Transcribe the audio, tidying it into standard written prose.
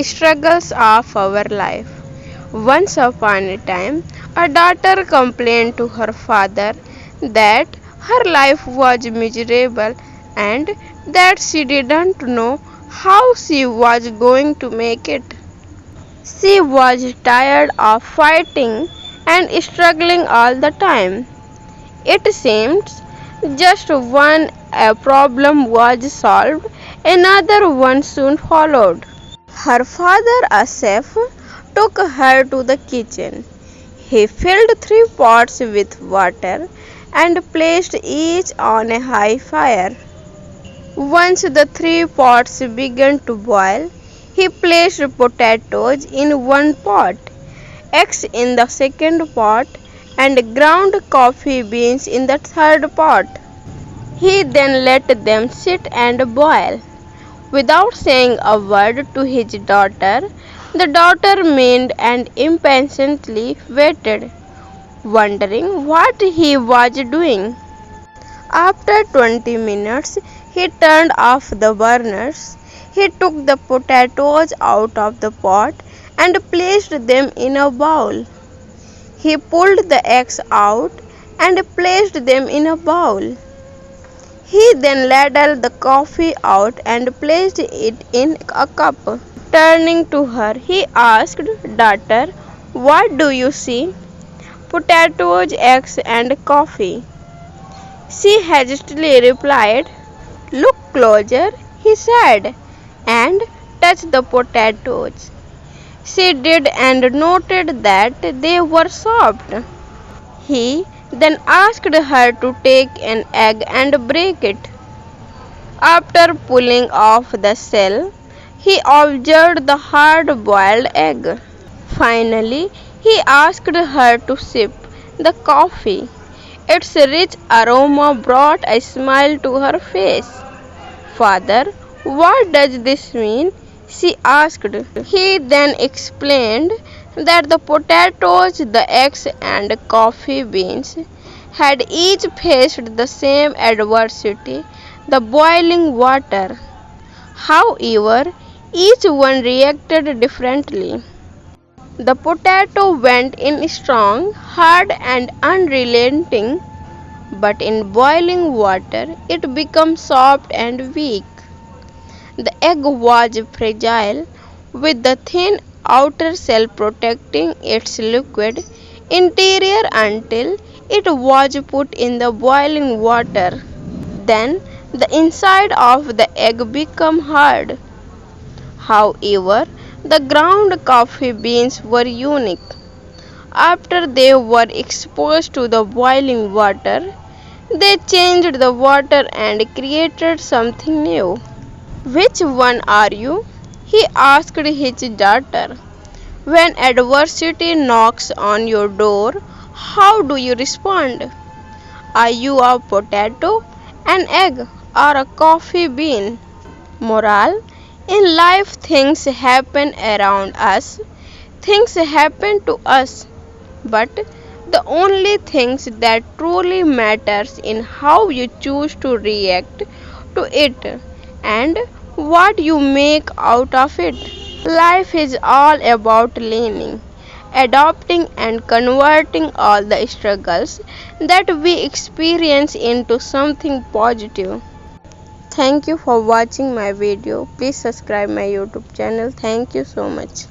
struggles of our life. Once upon a time, a daughter complained to her father that her life was miserable and that she didn't know how she was going to make it. She was tired of fighting and struggling all the time. It seems just one problem was solved, another one soon followed. Her father, Asif, took her to the kitchen. He filled 3 pots with water and placed each on a high fire. Once the 3 pots began to boil, he placed potatoes in one pot, eggs in the second pot, and ground coffee beans in the third pot. He then let them sit and boil. Without saying a word to his daughter, the daughter remained and impatiently waited, wondering what he was doing. After 20 minutes, he turned off the burners. He took the potatoes out of the pot and placed them in a bowl. He pulled the eggs out and placed them in a bowl. He then ladled the coffee out and placed it in a cup. Turning to her, he asked, "Daughter, what do you see?" "Potatoes, eggs, and coffee." She hastily replied. "Look closer," he said, and touched the potatoes. She did and noted that they were soft. He then asked her to take an egg and break it. After pulling off the shell, he observed the hard-boiled egg. Finally, he asked her to sip the coffee. Its rich aroma brought a smile to her face. "Father, what does this mean?" she asked. He then explained that the potatoes, the eggs, and coffee beans had each faced the same adversity, the boiling water. However, each one reacted differently. The potato went in strong, hard, and unrelenting, but in boiling water it became soft and weak. The egg was fragile, with the thin outer shell protecting its liquid interior until it was put in the boiling water. Then the inside of the egg became hard. However, the ground coffee beans were unique. After they were exposed to the boiling water, they changed the water and created something new. "Which one are you?" he asked his daughter. "When adversity knocks on your door, how do you respond? Are you a potato, an egg, or a coffee bean?" Moral: in life, things happen around us, things happen to us, but the only things that truly matters in how you choose to react to it and what you make out of it. Life is all about learning, adopting, and converting all the struggles that we experience into something positive. Thank you for watching my video. Please subscribe my YouTube channel. Thank you so much.